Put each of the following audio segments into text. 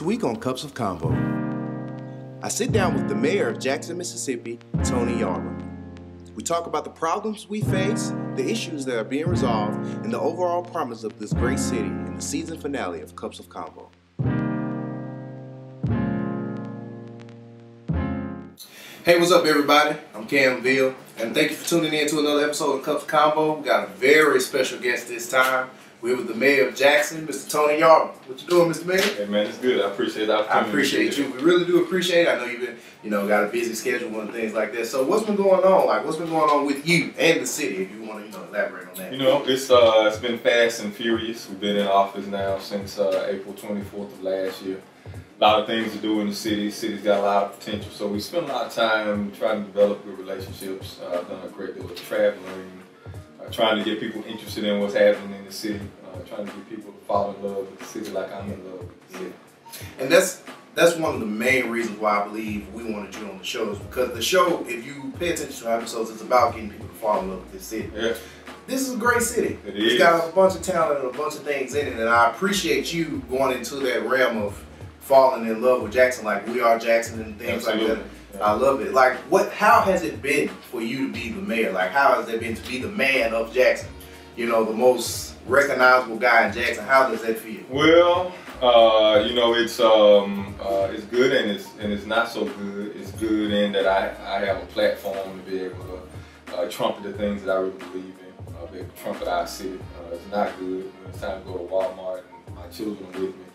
This week on Cups of Convo, I sit down with the mayor of Jackson, Mississippi, Tony Yarber. We talk about the problems we face, the issues that are being resolved, and the overall promise of this great city in the season finale of Cups of Convo. Hey, what's up, everybody? I'm Cam Ville, and thank you for tuning in to another episode of Cups of Convo. We got a very special guest this time. We're with the mayor of Jackson, Mr. Tony Yarber. What you doing, Mr. Mayor? Hey, man, it's good. I appreciate the opportunity. I appreciate you. We really do appreciate it. I know you've been, got a busy schedule and things like that. So what's been going on? Like, what's been going on with you and the city, if you want to, elaborate on that? It's been fast and furious. We've been in office now since April 24th of last year. A lot of things to do in the city. The city's got a lot of potential. So we spend a lot of time trying to develop good relationships. I've done a great deal of traveling, trying to get people interested in what's happening in the city. Trying to get people to fall in love with the city like I'm in love with the city. And that's one of the main reasons why I believe we wanted you on the show, is because the show, if you pay attention to our episodes, it's about getting people to fall in love with this city. Yeah. This is a great city. It's got a bunch of talent and a bunch of things in it, and I appreciate you going into that realm of falling in love with Jackson, like we are Jackson and things like that. Yeah. I love it. Like, how has it been for you to be the mayor? Like, how has it been to be the man of Jackson? The most recognizable guy in Jackson. How does that feel? Well, it's good and it's not so good. It's good in that I have a platform to be able to trumpet the things that I really believe in. Be able to trumpet our city. It's not good when it's time to go to Walmart and my children are with me.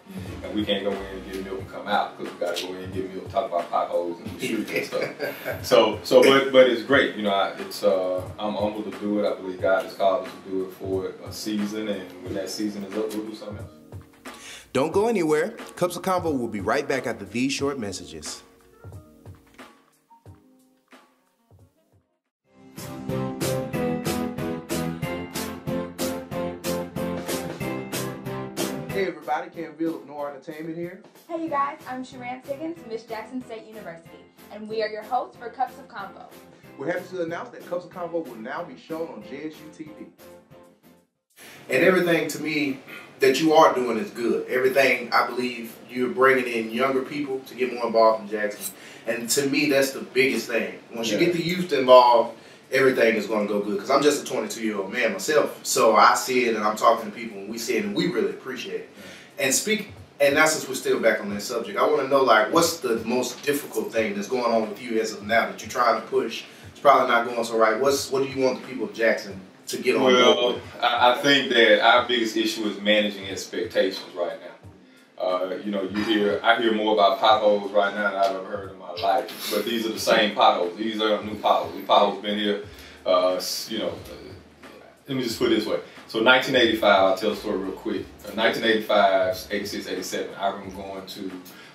And we can't go in and get milk and come out because we got to go in and get milk, talk about potholes and the streets and stuff. But it's great. I'm humbled to do it. I believe God has called us to do it for a season, and when that season is up, we'll do something else. Don't go anywhere. Cups of Convo will be right back after these short messages. Hey everybody, Cam Ville of Noir Entertainment here. Hey you guys, I'm Sharan Siggins, Miss Jackson State University, and we are your hosts for Cups of Convo. We're happy to announce that Cups of Convo will now be shown on JSU TV. And everything to me that you are doing is good. Everything, I believe, you're bringing in younger people to get more involved in Jackson. And to me, that's the biggest thing. Once you get the youth involved, everything is going to go good. Because I'm just a 22-year-old man myself. So I see it and I'm talking to people and we see it and we really appreciate it. And now since we're still back on that subject, I want to know, like, what's the most difficult thing that's going on with you as of now that you're trying to push? It's probably not going so right. What do you want the people of Jackson to get on board with? I think that our biggest issue is managing expectations right now. I hear more about potholes right now than I've ever heard in my life. But these are the same potholes. These are new potholes. These potholes been here, let me just put it this way. So 1985, I'll tell a story real quick. 1985, 86, 87, I remember going to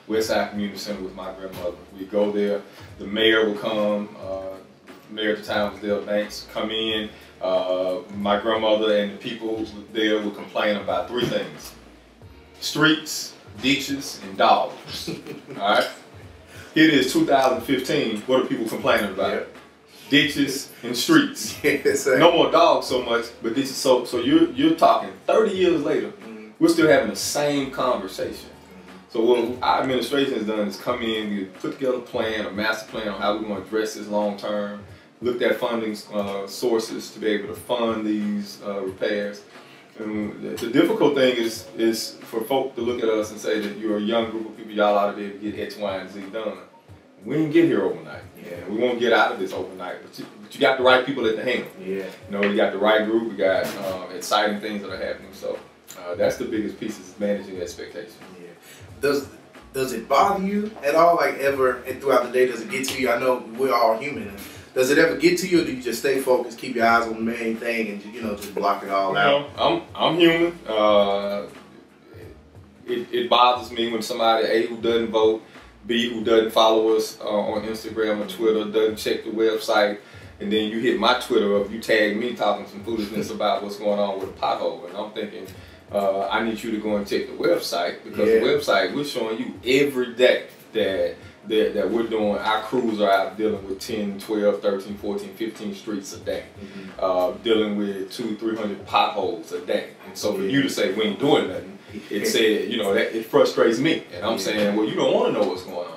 Westside Community Center with my grandmother. We go there, the mayor will come, the mayor at the time was Dale Banks, come in. My grandmother and the people there would complain about three things: streets, ditches, and dogs. All right? It is 2015. What are people complaining about? Yeah. Ditches and streets. No more dogs so much, but ditches. So you're talking 30 years later, we're still having the same conversation. So what our administration has done is come in, put together a plan, a master plan on how we're going to address this long term. Looked at funding sources to be able to fund these repairs. And the difficult thing is for folk to look at us and say that you're a young group of people, y'all ought to be able to get X, Y, and Z done. We didn't get here overnight. Yeah. We won't get out of this overnight, but you got the right people at the helm. Yeah. You got the right group. We got exciting things that are happening. So that's the biggest piece, is managing expectations. Yeah. Does it bother you at all? Like, ever and throughout the day, does it get to you? I know we're all human. And does it ever get to you, or do you just stay focused, keep your eyes on the main thing, and just block it all out? I'm human. It bothers me when somebody A, who doesn't vote, B, who doesn't follow us on Instagram or Twitter, doesn't check the website, and then you hit my Twitter up, you tag me talking some foolishness about what's going on with a pothole, and I'm thinking, I need you to go and check the website, because the website, we're showing you every day that we're doing. Our crews are out dealing with 10, 12, 13, 14, 15 streets a day, dealing with 200-300 potholes a day. And so for you to say we ain't doing nothing, it said, you know, that it frustrates me. And I'm saying, well, you don't want to know what's going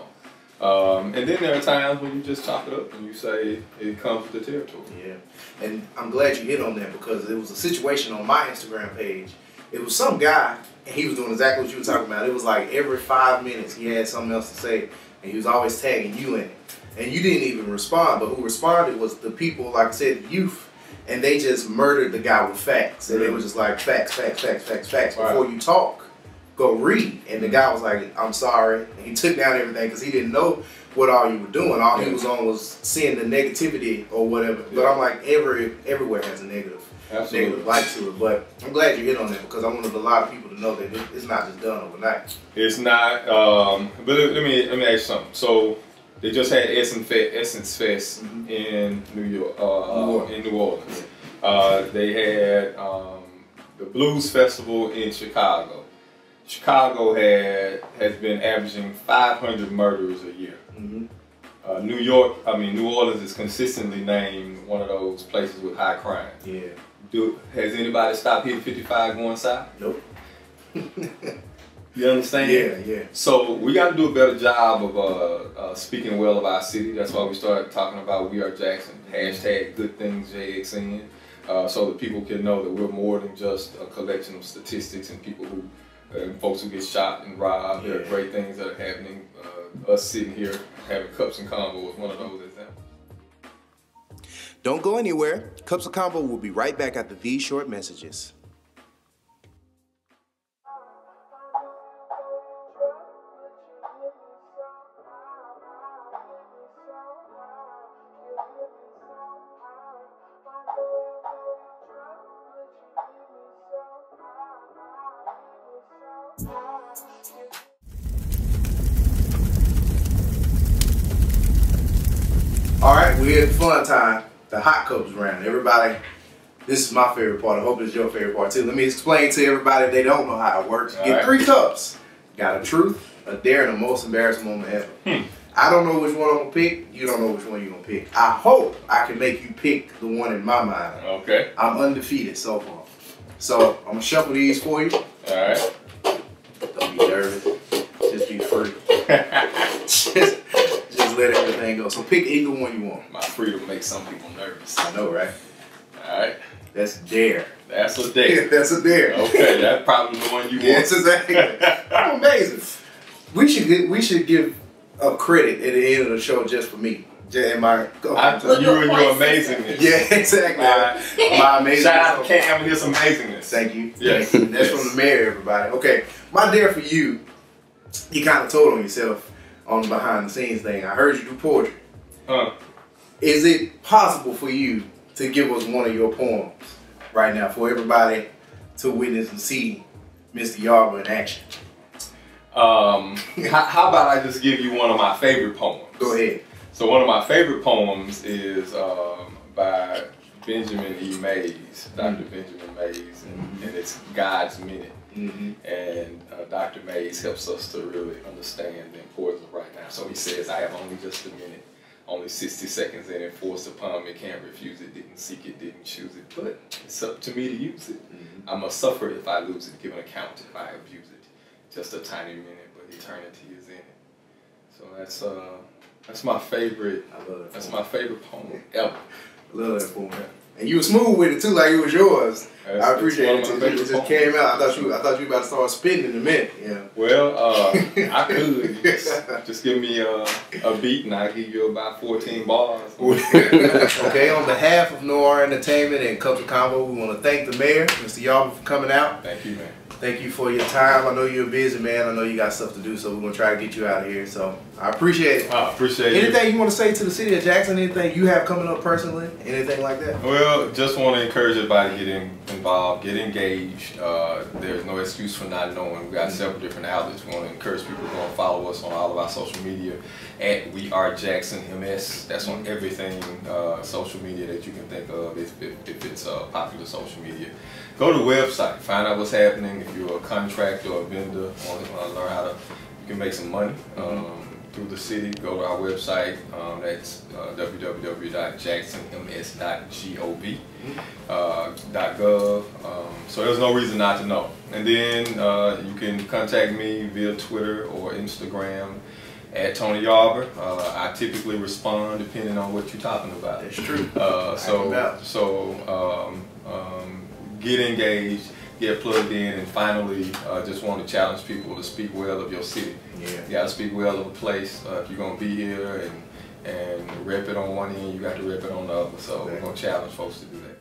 on. And then there are times when you just chop it up and you say it comes with the territory. Yeah. And I'm glad you hit on that because it was a situation on my Instagram page. It was some guy, and he was doing exactly what you were talking about. It was like every 5 minutes he had something else to say, and he was always tagging you in it. And you didn't even respond, but who responded was the people, like I said, the youth. And they just murdered the guy with facts. And they were just like, facts. Before you talk, go read. And the guy was like, I'm sorry. And he took down everything because he didn't know what all you were doing. All he was on was seeing the negativity or whatever. But I'm like, everywhere has a negative light to it. But I'm glad you hit on that because I wanted a lot of people to know that it's not just done overnight. It's not. But let me ask you something. So they just had Essence Fest in New Orleans. They had the Blues Festival in Chicago. Chicago has been averaging 500 murders a year. New Orleans is consistently named one of those places with high crime. Yeah. Has anybody stopped hitting 55 going south? Nope. You understand? Yeah. So we got to do a better job of speaking well of our city. That's why we started talking about We Are Jackson. Hashtag good things JXN. So that people can know that we're more than just a collection of statistics and people who, folks who get shot and robbed. There are great things that are happening. Us sitting here having Cups and Convo is one of those examples. Don't go anywhere. Cups of Convo will be right back after these short messages. All right, we're at fun time, the hot cups round. Everybody, this is my favorite part. I hope it's your favorite part too. Let me explain to everybody if they don't know how it works. You get 3 cups. Got a truth, a dare, and the most embarrassing moment ever. I don't know which one I'm gonna pick. You don't know which one you're gonna pick. I hope I can make you pick the one in my mind. Okay. I'm undefeated so far. So I'm gonna shuffle these for you. All right. Don't be nervous. Just be free. just let everything go. So pick either one you want. My freedom makes some people nervous. I know, right? All right. That's dare. That's a dare. That's a dare. Okay, that's probably the one you want. Yes, exactly. I'm amazing. We should give a credit at the end of the show just for me. You and your amazingness. Yeah, exactly. My amazingness. Shout out to Cam and his amazingness. Thank you. Yes. Thank you. That's from the mayor, everybody. Okay, my dare for you, you kind of told on yourself on the behind the scenes thing. I heard you do poetry. Is it possible for you to give us one of your poems right now for everybody to witness and see Mr. Yarber in action? How about I just give you one of my favorite poems? Go ahead. So one of my favorite poems is by Benjamin E. Mays, Dr. Benjamin Mays, and it's God's Minute. And Dr. Mays helps us to really understand the importance of right now. So he says, I have only just a minute, only 60 seconds and enforced upon me, can't refuse it, didn't seek it, didn't choose it, but it's up to me to use it. I must suffer if I lose it, give an account if I abuse it. Just a tiny minute, but eternity is in it. So that's my favorite. I love that. That's my favorite poem ever. I love that poem. And you were smooth with it too, like it was yours. I appreciate it. It just came out. I thought you were about to start spitting in a minute. Yeah. Well, I could just give me a beat, and I give you about 14 bars. Okay. On behalf of Noir Entertainment and Cups of Convo, we want to thank the mayor, Mr. Yarber, for coming out. Thank you, man. Thank you for your time. I know you're a busy man. I know you got stuff to do, so we're going to try to get you out of here. So I appreciate it. I appreciate it. Anything you want to say to the city of Jackson? Anything you have coming up personally? Anything like that? Well, just want to encourage everybody to get involved, get engaged. There's no excuse for not knowing. We got several different outlets. We want to encourage people to go and follow us on all of our social media at We Are Jackson MS. That's on everything social media that you can think of if it's popular social media. Go to the website, find out what's happening. If you're a contractor or a vendor, want to learn how to, you can make some money. through the city, go to our website. That's www.jacksonms.gov. So there's no reason not to know. And then you can contact me via Twitter or Instagram at Tony Yarber. I typically respond depending on what you're talking about. That's true. Get engaged, get plugged in, and finally, just want to challenge people to speak well of your city. Yeah. You got to speak well of a place. If you're going to be here and rep it on one end, you got to rep it on the other. So we're going to challenge folks to do that.